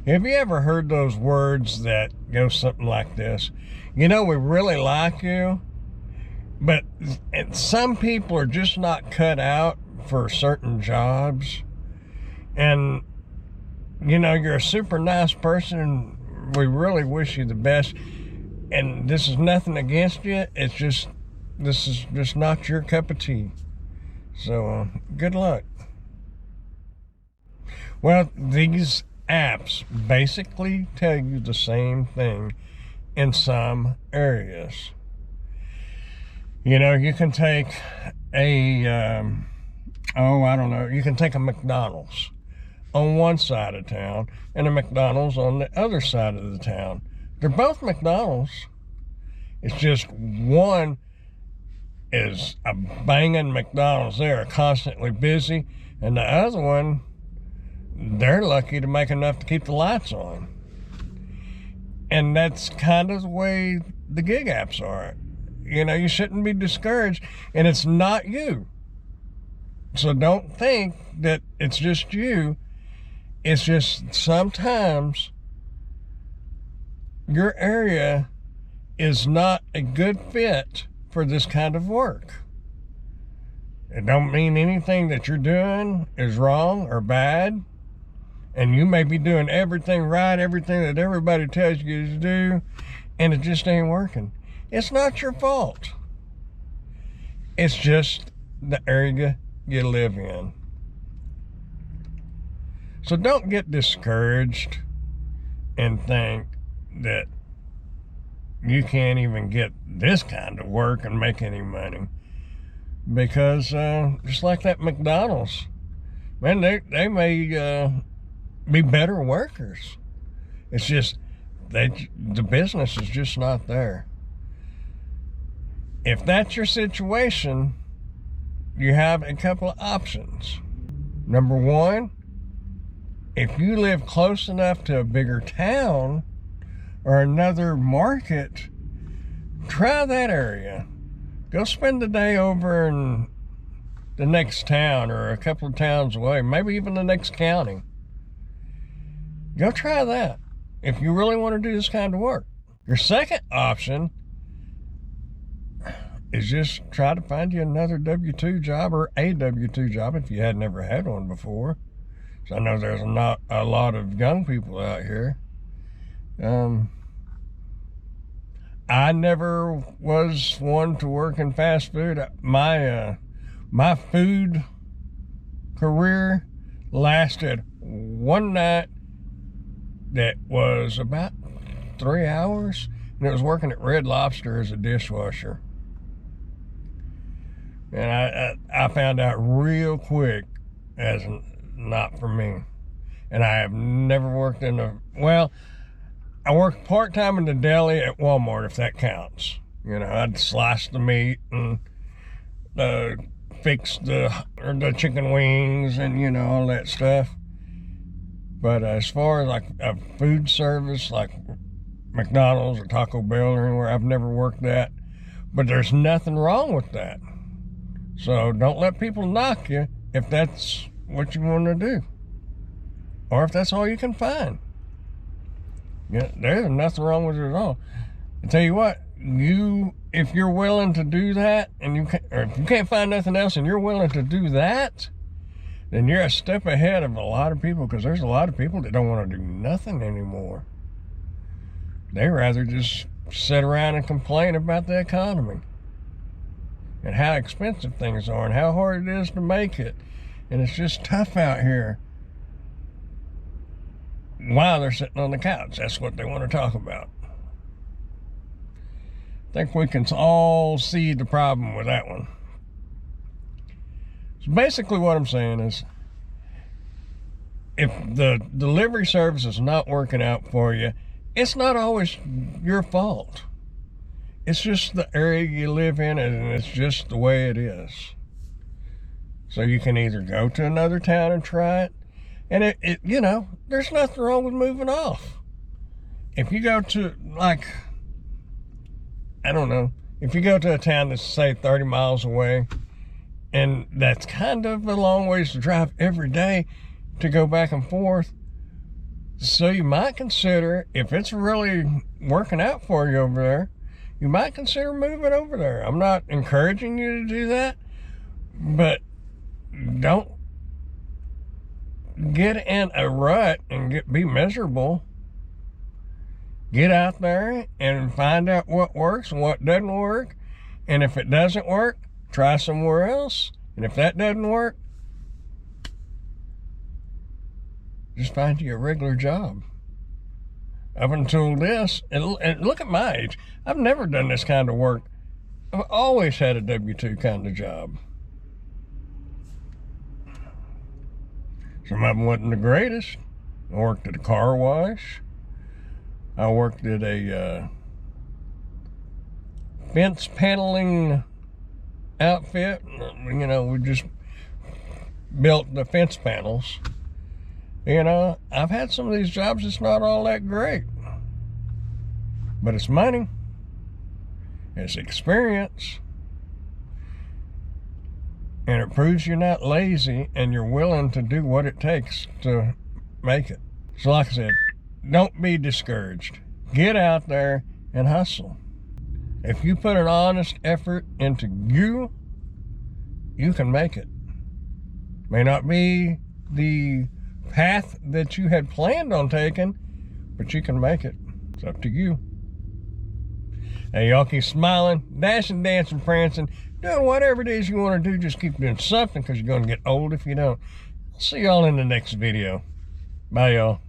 Have you ever heard those words that go something like this? You know, we really like you, but some people are just not cut out for certain jobs. And, you know, you're a super nice person and we really wish you the best. And this is nothing against you. It's just, this is just not your cup of tea. So, good luck. Well, these apps basically tell you the same thing in some areas. You know, you can take a, I don't know, you can take a McDonald's on one side of town and a McDonald's on the other side of the town. They're both McDonald's. It's just one is a banging McDonald's. They're constantly busy, and the other one, they're lucky to make enough to keep the lights on. And that's kind of the way the gig apps are. You know, you shouldn't be discouraged, and it's not you. So don't think that it's just you. It's just sometimes your area is not a good fit for this kind of work. It don't mean anything that you're doing is wrong or bad. And you may be doing everything right, everything that everybody tells you to do, and it just ain't working. It's not your fault. It's just the area you live in. So don't get discouraged and think that you can't even get this kind of work and make any money. Because just like that McDonald's, man, they may be better workers. It's just the business is just not there. If that's your situation, you have a couple of options. Number one, if you live close enough to a bigger town or another market, try that area. Go spend the day over in the next town or a couple of towns away, maybe even the next county. Go try that if you really want to do this kind of work. Your second option is just try to find you another W-2 job or a W-2 job if you had never had one before. So I know there's not a lot of young people out here. I never was one to work in fast food. My food career lasted one night that was about 3 hours, and it was working at Red Lobster as a dishwasher. And I found out real quick as not for me. And I have never worked in I worked part-time in the deli at Walmart, if that counts. You know, I'd slice the meat and fix the chicken wings and, you know, all that stuff. But as far as like a food service, like McDonald's or Taco Bell or anywhere, I've never worked that. But there's nothing wrong with that. So don't let people knock you if that's what you want to do. Or if that's all you can find. Yeah, there's nothing wrong with it at all. I tell you what, if you're willing to do that, or if you can't find nothing else and you're willing to do that, then you're a step ahead of a lot of people, because there's a lot of people that don't want to do nothing anymore. They rather just sit around and complain about the economy and how expensive things are and how hard it is to make it. And it's just tough out here. While they're sitting on the couch, that's what they want to talk about. I think we can all see the problem with that one. So basically what I'm saying is, if the delivery service is not working out for you, it's not always your fault. It's just the area you live in, and it's just the way it is. So you can either go to another town and try it, and you know, there's nothing wrong with moving off. If you go to, like, I don't know, if you go to a town that's, say, 30 miles away, and that's kind of a long ways to drive every day to go back and forth, So you might consider, if it's really working out for you over there, you might consider moving over there. I'm not encouraging you to do that, but don't get in a rut and be miserable. Get out there and find out what works and what doesn't work. And if it doesn't work, try somewhere else. And if that doesn't work, just find you a regular job. Up until this, and look at my age, I've never done this kind of work. I've always had a W-2 kind of job. Some of them wasn't the greatest. I worked at a car wash. I worked at a fence paneling outfit. You know, we just built the fence panels. You know, I've had some of these jobs that's not all that great. But it's money. It's experience. And it proves you're not lazy and you're willing to do what it takes to make it. So like I said, don't be discouraged. Get out there and hustle. If you put an honest effort into you, you can make it. May not be the path that you had planned on taking, but you can make it. It's up to you. Hey, y'all keep smiling, dashing, dancing, prancing, doing whatever it is you want to do. Just keep doing something, because you're going to get old if you don't. See y'all in the next video. Bye, y'all.